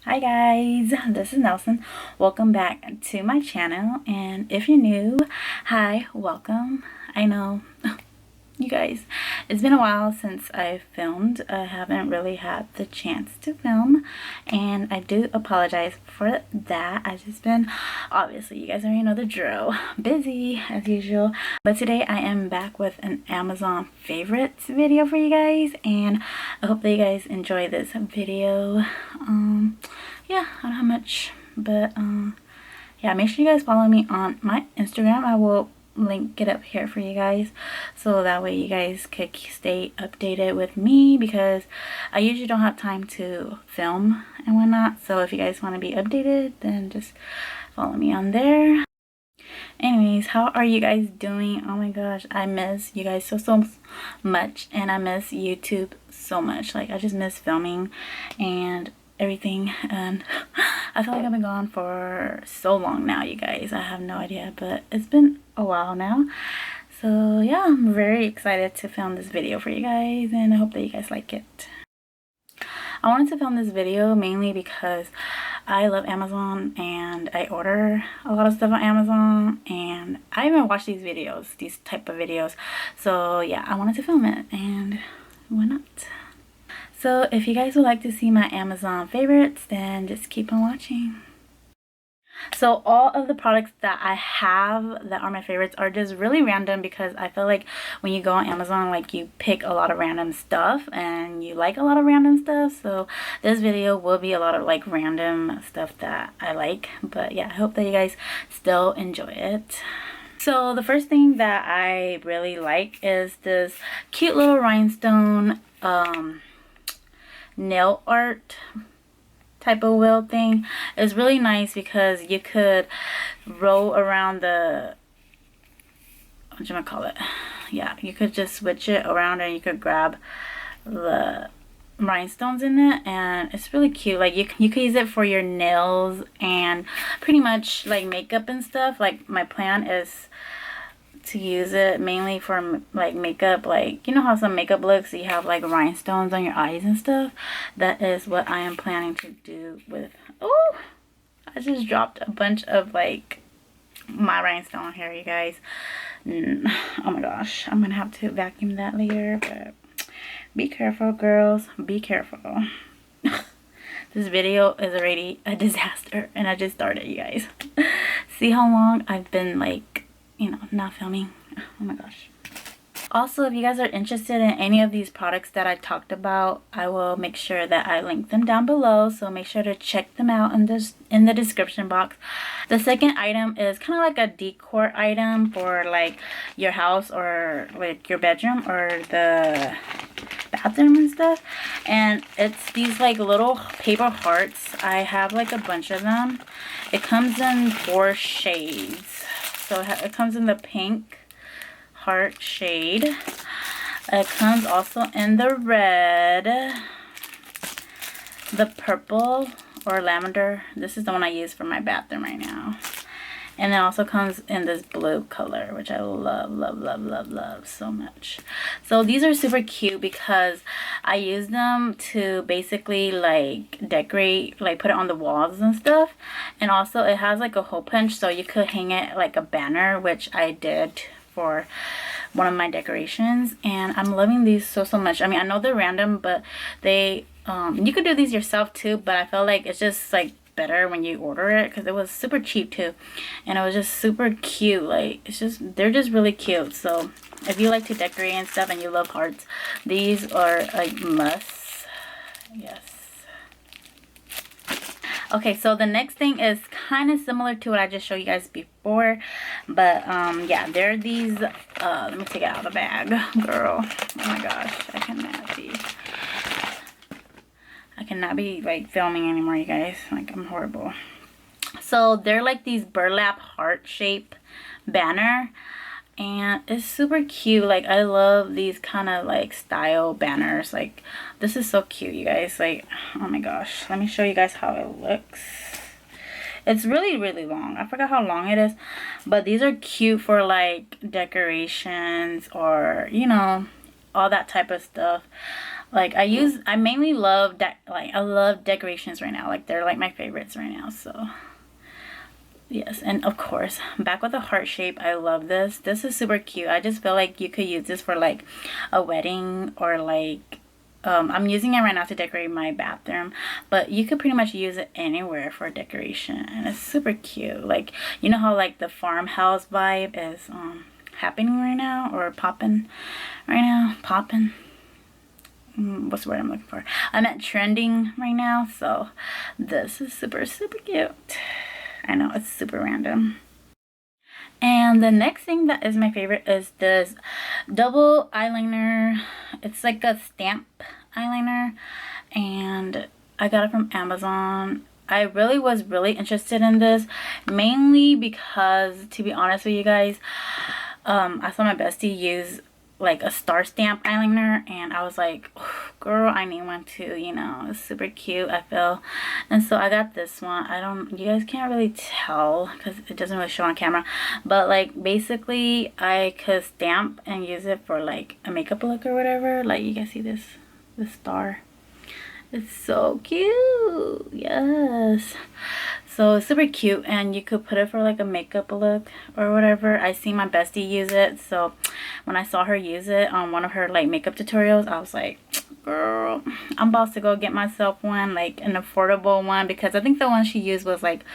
Hi guys, this is Nelson. Welcome back to my channel, and if you're new, hi, welcome. I know, you guys, it's been a while since I filmed. I haven't really had the chance to film, and I do apologize for that. I've just been, obviously, you guys already know the drill, busy as usual. But today I am back with an Amazon favorites video for you guys, and I hope that you guys enjoy this video. Yeah, I don't have much, but yeah, make sure you guys follow me on my Instagram. I will link it up here for you guys, so that way you guys could stay updated with me, because I usually don't have time to film and whatnot. So if you guys want to be updated, then just follow me on there. Anyways, how are you guys doing? Oh my gosh, I miss you guys so much, and I miss YouTube so much. Like, I just miss filming and everything, and I feel like I've been gone for so long now, you guys. I have no idea, but it's been a while now. So yeah, I'm very excited to film this video for you guys, and I hope that you guys like it. I wanted to film this video mainly because I love Amazon, and I order a lot of stuff on Amazon, and I even watch these videos, these type of videos. So yeah, I wanted to film it, and why not? So if you guys would like to see my Amazon favorites, then just keep on watching. So all of the products that I have that are my favorites are just really random, because I feel like when you go on Amazon, like, you pick a lot of random stuff and you like a lot of random stuff. So this video will be a lot of like random stuff that I like. But yeah, I hope that you guys still enjoy it. So the first thing that I really like is this cute little rhinestone nail art type of wheel thing. It's really nice because you could roll around the, what you call it, yeah, you could just switch it around and you could grab the rhinestones in it, and it's really cute. Like, you could use it for your nails and pretty much like makeup and stuff. Like, my plan is to use it mainly for like makeup. Like, you know how some makeup looks, you have like rhinestones on your eyes and stuff. That is what I am planning to do with, oh, I just dropped a bunch of like my rhinestone here, you guys. Oh my gosh, I'm gonna have to vacuum that later, but be careful, girls, be careful. This video is already a disaster, and I just started, you guys. See how long I've been like, you know, not filming. Oh my gosh. Also, if you guys are interested in any of these products that I talked about, I will make sure that I link them down below, so make sure to check them out in the description box. The second item is kind of like a decor item for like your house, or like your bedroom, or the bathroom and stuff. And it's these like little paper hearts. I have like a bunch of them. It comes in 4 shades. So it comes in the pink heart shade. It comes also in the red, the purple or lavender. This is the one I use for my bathroom right now. And it also comes in this blue color, which I love so much. So these are super cute because I use them to basically like decorate, like put it on the walls and stuff. And also it has like a hole punch, so you could hang it like a banner, which I did for one of my decorations. And I'm loving these so much. I mean, I know they're random, but they you could do these yourself too, but I felt like it's just like better when you order it, because it was super cheap too, and it was just super cute. Like, it's just, they're just really cute. So if you like to decorate and stuff and you love hearts, these are like must. Yes. Okay, so the next thing is kind of similar to what I just showed you guys before, but yeah, there are these let me take it out of the bag, girl. Oh my gosh, I cannot be like filming anymore, you guys. Like, I'm horrible. So they're like these burlap heart shape banner, and it's super cute. Like, I love these kind of like style banners. Like, this is so cute, you guys. Like, oh my gosh, let me show you guys how it looks. It's really long. I forgot how long it is, but these are cute for like decorations, or, you know, all that type of stuff. Like I mainly love that, like I love decorations right now. Like they're like my favorites right now. So yes, and of course, back with the heart shape. I love this. This is super cute. I just feel like you could use this for like a wedding, or like I'm using it right now to decorate my bathroom, but you could pretty much use it anywhere for decoration, and it's super cute. Like, you know how like the farmhouse vibe is happening right now, or popping right now, popping. What's the word I'm looking for? I meant trending right now. So this is super cute. I know it's super random. And the next thing that is my favorite is this double eyeliner. It's like a stamp eyeliner, and I got it from Amazon. I really was interested in this, mainly because, to be honest with you guys, I saw my bestie use like a star stamp eyeliner, and I was like, oh, girl, I need one too, you know. It's super cute, I feel. And so I got this one. You guys can't really tell because it doesn't really show on camera, but like basically I could stamp and use it for like a makeup look or whatever. Like, you guys see this star. It's so cute. Yes. So it's super cute, and you could put it for like a makeup look or whatever. I see my bestie use it, so when I saw her use it on one of her like makeup tutorials, I was like, girl, I'm about to go get myself one, like an affordable one, because I think the one she used was like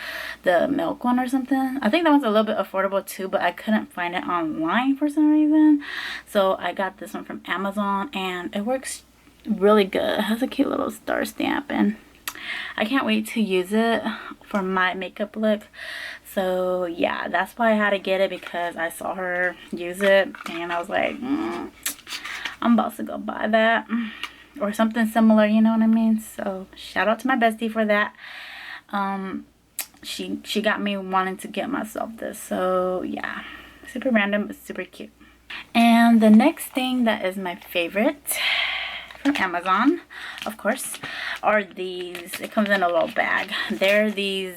the milk one or something. I think that one's a little bit affordable too, but I couldn't find it online for some reason. So I got this one from Amazon, and it works really good. It has a cute little star stamp, and I can't wait to use it for my makeup look. So yeah, that's why I had to get it, because I saw her use it and I was like, I'm about to go buy that or something similar, you know what I mean? So shout out to my bestie for that. She got me wanting to get myself this. So yeah, super random but super cute. And the next thing that is my favorite from Amazon, of course, are these. It comes in a little bag. They're these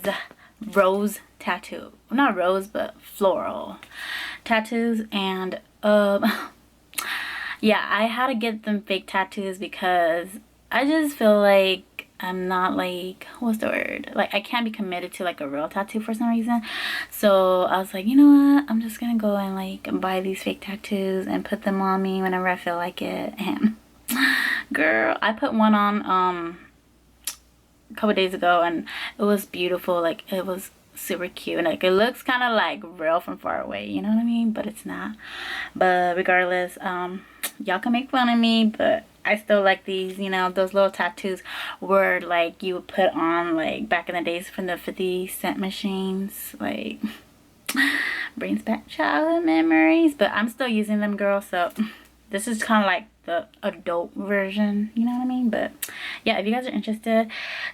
rose tattoo, not rose but floral tattoos. And yeah, I had to get them fake tattoos because I just feel like I'm not like, what's the word, like I can't be committed to like a real tattoo for some reason. So I was like, you know what, I'm just gonna go and like buy these fake tattoos and put them on me whenever I feel like it. And girl, I put one on a couple days ago, and it was beautiful. Like, it was super cute, and like it looks kind of like real from far away, you know what I mean, but it's not. But regardless, y'all can make fun of me, but I still like these, you know, those little tattoos where like you would put on like back in the days from the 50-cent machines. Like, brings back childhood memories, but I'm still using them, girl. So this is kind of like the adult version, you know what I mean? But yeah, if you guys are interested,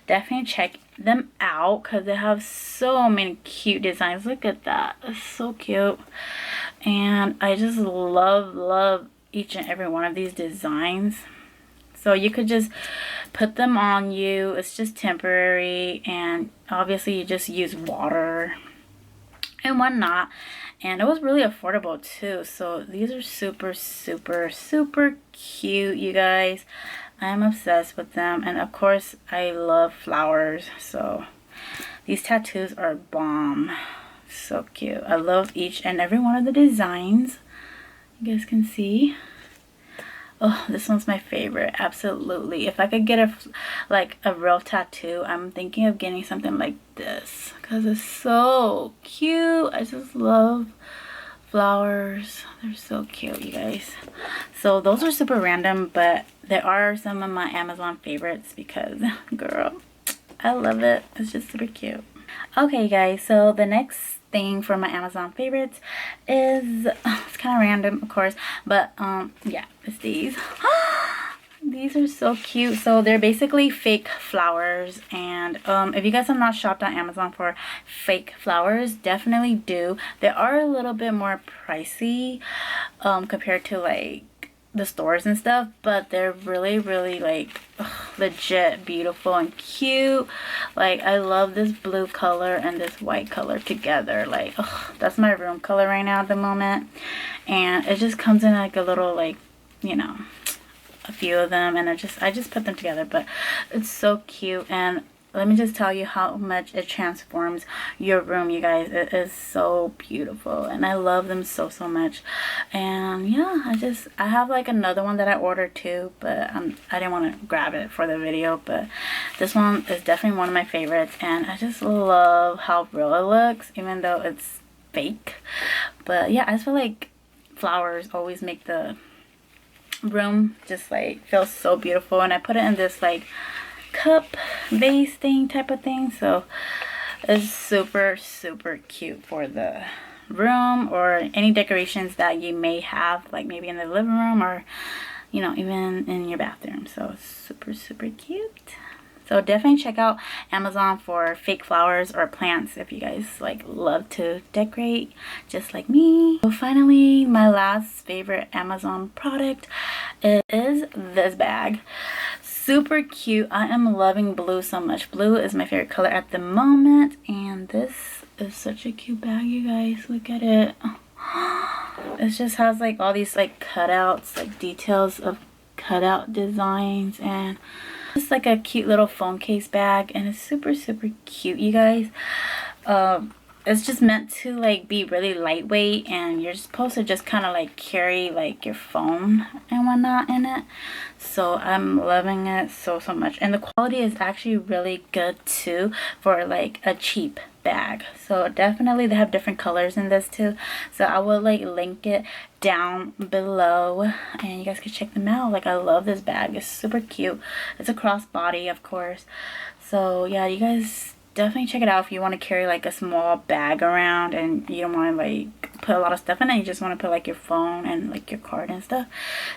definitely check them out, because they have so many cute designs. Look at that, it's so cute. And I just love each and every one of these designs. So you could just put them on you. It's just temporary, and obviously you just use water and whatnot. And it was really affordable too. So these are super cute, you guys. I am obsessed with them. And of course, I love flowers. So these tattoos are bomb. So cute. I love each and every one of the designs. You guys can see. Oh, this one's my favorite. Absolutely. If I could get a real tattoo, I'm thinking of getting something like this, because it's so cute. I just love flowers. They're so cute, you guys. So those are super random, but there are some of my Amazon favorites because, girl, I love it. It's just super cute. Okay, guys, so the next thing for my Amazon favorites is, it's kind of random, of course, but yeah, it's these. These are so cute. So they're basically fake flowers, and if you guys have not shopped on Amazon for fake flowers, definitely do. They are a little bit more pricey compared to like the stores and stuff, but they're really like legit beautiful and cute. Like, I love this blue color and this white color together. Like, that's my room color right now at the moment, and it just comes in like a little, like, you know, a few of them, and I just put them together. But it's so cute, and let me just tell you how much it transforms your room, you guys. It is so beautiful, and I love them so much. And yeah, I have like another one that I ordered too, but I didn't want to grab it for the video. But this one is definitely one of my favorites, and I just love how real it looks, even though it's fake. But yeah, I just feel like flowers always make the room just like feel so beautiful. And I put it in this like cup vase thing type of thing, so it's super cute for the room or any decorations that you may have, like maybe in the living room or, you know, even in your bathroom. So super cute. So definitely check out Amazon for fake flowers or plants if you guys like love to decorate just like me. So finally, my last favorite Amazon product is this bag. Super cute. I am loving blue so much. Blue is my favorite color at the moment, and this is such a cute bag, you guys. Look at it. It just has like all these like cutouts, like details of cutout designs, and just like a cute little phone case bag, and it's super cute, you guys. It's just meant to like be really lightweight, and you're supposed to just kind of like carry like your phone and whatnot in it. So I'm loving it so much, and the quality is actually really good too for like a cheap bag. So definitely they have different colors in this too, so I will like link it down below and you guys can check them out. Like, I love this bag. It's super cute. It's a crossbody, of course. So yeah, you guys definitely check it out if you want to carry like a small bag around and you don't want to like put a lot of stuff in it. You just want to put like your phone and like your card and stuff.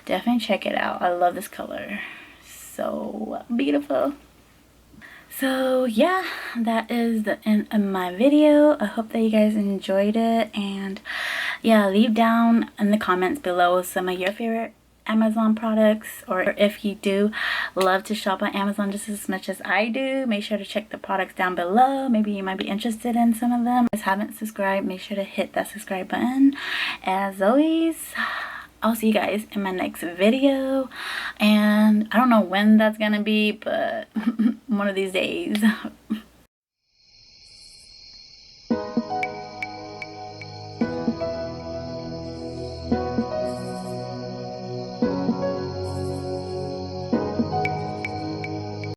Definitely check it out. I love this color. So beautiful. So yeah, that is the end of my video. I hope that you guys enjoyed it, and yeah, leave down in the comments below some of your favorite Amazon products, or if you do love to shop on Amazon just as much as I do, make sure to check the products down below. Maybe you might be interested in some of them. If you guys haven't subscribed, make sure to hit that subscribe button. As always, I'll see you guys in my next video, and I don't know when that's gonna be, but one of these days.